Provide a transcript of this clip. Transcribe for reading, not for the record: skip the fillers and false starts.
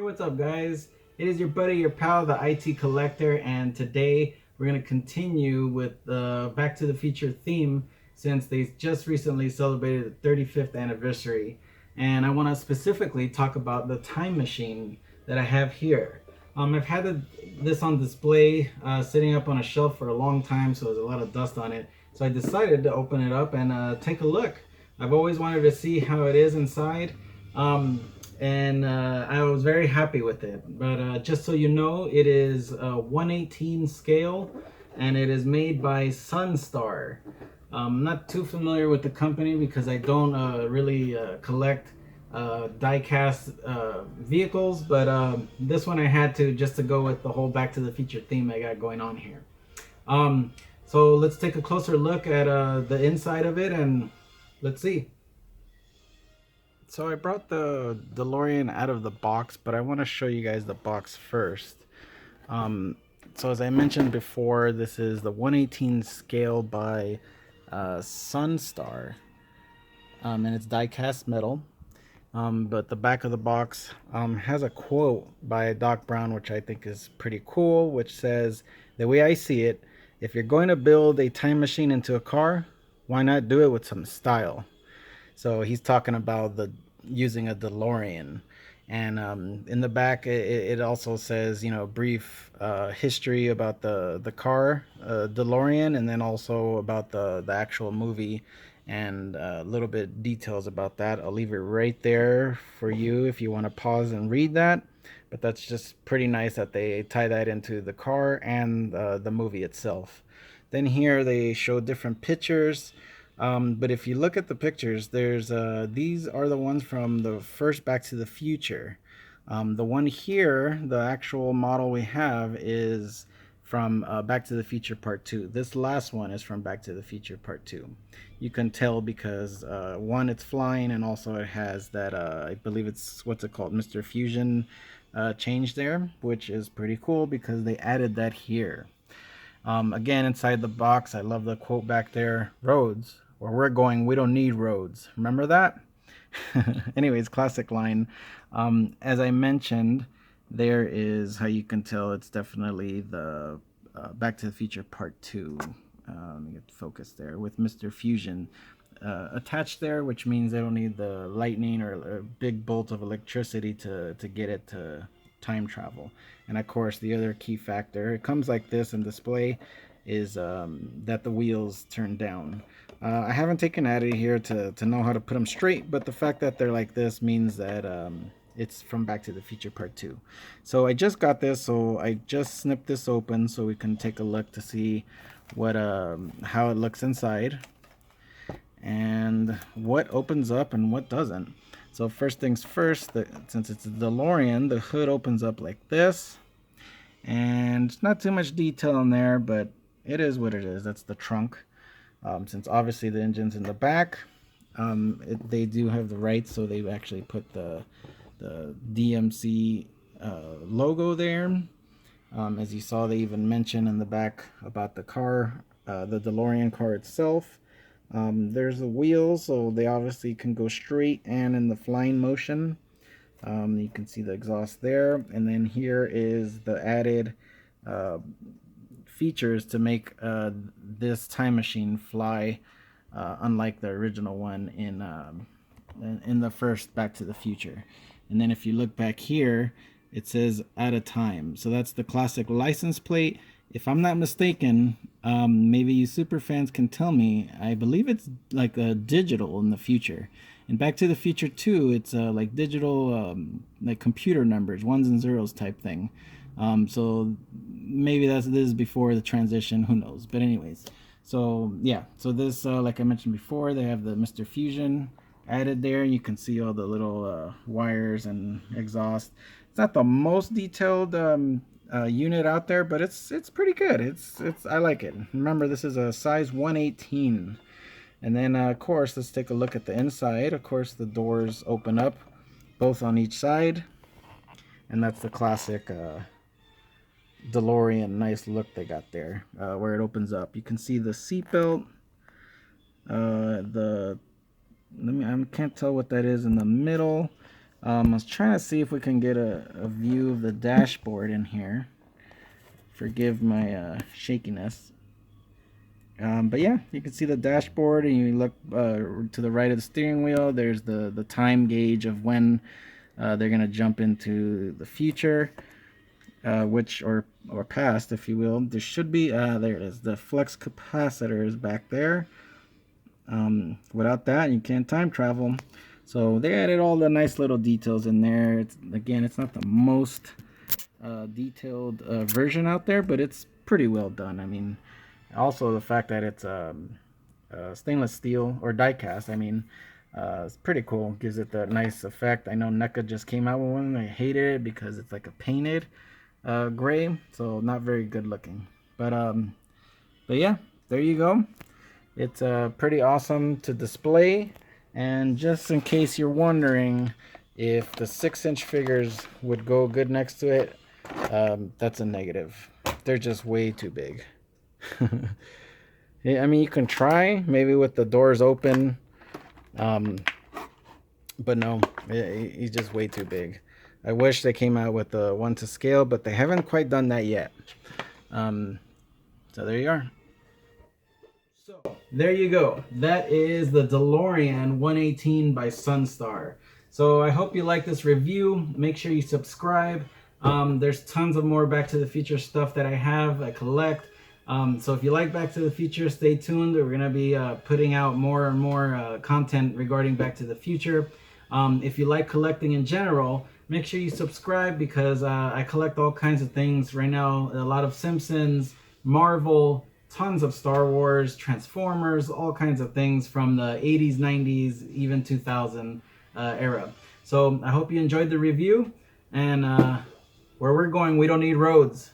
what's up guys? It is your buddy, your pal, the IT Collector, and today we're going to continue with the Back to the Future theme since they just recently celebrated the 35th anniversary. And I want to specifically talk about the time machine that I have here. I've had this on display sitting up on a shelf for a long time, so there's a lot of dust on it. So I decided to open it up and take a look. I've always wanted to see how it is inside. And I was very happy with it. But just so you know, it is a 1/18 scale, and it is made by Sunstar. I'm not too familiar with the company because I don't really collect die-cast vehicles, but this one I had to just to go with the whole Back to the Future theme I got going on here. So let's take a closer look at the inside of it and let's see. So I brought the DeLorean out of the box, but I want to show you guys the box first. So as I mentioned before, this is the 1/18 scale by Sunstar, and it's die-cast metal. But the back of the box has a quote by Doc Brown, which I think is pretty cool, which says, "The way I see it, if you're going to build a time machine into a car, why not do it with some style?" So he's talking about the using a DeLorean, and in the back it also says, you know, brief history about the car DeLorean, and then also about the actual movie, and a little bit details about that. I'll leave it right there for you if you want to pause and read that. But that's just pretty nice that they tie that into the car and the movie itself. Then here they show different pictures. But if you look at the pictures, there's these are the ones from the first Back to the Future. The one here, the actual model we have, is from Back to the Future Part 2. This last one is from Back to the Future Part 2. You can tell because one, it's flying, and also it has that, I believe it's, what's it called, Mr. Fusion change there, which is pretty cool because they added that here. Again, inside the box, I love the quote back there, "Roads, where we're going, we don't need roads." Remember that? Anyways, classic line. As I mentioned, there is how you can tell it's definitely the Back to the Future Part 2. Let me get focus there with Mr. Fusion attached there, which means they don't need the lightning or a big bolt of electricity to get it to time travel. And of course, the other key factor, it comes like this in display, is that the wheels turn down. I haven't taken out of here to know how to put them straight, but the fact that they're like this means that it's from Back to the Future Part 2. So I just got this, so I just snipped this open so we can take a look to see what how it looks inside and what opens up and what doesn't. So first things first, since it's a DeLorean, the hood opens up like this, and it's not too much detail in there, but it is what it is. That's the trunk. Since obviously the engine's in the back, they do have the rights, so they actually put the DMC logo there. As you saw, they even mention in the back about the car, the DeLorean car itself. There's the wheels, so they obviously can go straight and in the flying motion. You can see the exhaust there, and then here is the added features to make this time machine fly, unlike the original one in the first Back to the Future. And then if you look back here, it says "at a time," so that's the classic license plate. If I'm not mistaken, maybe you super fans can tell me, I believe it's like a digital in the future. In Back to the Future 2, it's like digital, like computer numbers, ones and zeros type thing. So maybe this is before the transition, who knows. But anyways, so yeah, so this, like I mentioned before, they have the Mr. Fusion added there. You can see all the little wires and exhaust. It's not the most detailed unit out there, but it's pretty good. It's I like it. Remember, this is a size 1/18. And then of course, let's take a look at the inside. Of course, the doors open up both on each side, and that's the classic DeLorean nice look they got there, where it opens up. You can see the seatbelt, I can't tell what that is in the middle. I was trying to see if we can get a view of the dashboard in here. Forgive my shakiness. But yeah, you can see the dashboard, and you look to the right of the steering wheel. There's the time gauge of when they're gonna jump into the future, or past, if you will. There should be there it is. The flex capacitor is back there. Without that, you can't time travel. So they added all the nice little details in there. It's not the most detailed version out there, but it's pretty well done. I mean, also the fact that it's stainless steel or die cast. I mean, it's pretty cool. Gives it that nice effect. I know NECA just came out with one. I hated it because it's like a painted gray, so not very good looking. But yeah, there you go. It's pretty awesome to display. And just in case you're wondering if the 6-inch figures would go good next to it, that's a negative. They're just way too big. Yeah, I mean, you can try maybe with the doors open, but no, he's just way too big. I wish they came out with the one to scale, but they haven't quite done that yet. So there you are. So there you go. That is the DeLorean 118 by Sunstar. So I hope you like this review. Make sure you subscribe. There's tons of more Back to the Future stuff that I collect. So if you like Back to the Future, stay tuned. We're going to be putting out more and more content regarding Back to the Future. If you like collecting in general, make sure you subscribe, because I collect all kinds of things right now. A lot of Simpsons, Marvel, tons of Star Wars, Transformers, all kinds of things from the 80s, 90s, even 2000 era. So I hope you enjoyed the review, and where we're going, we don't need roads.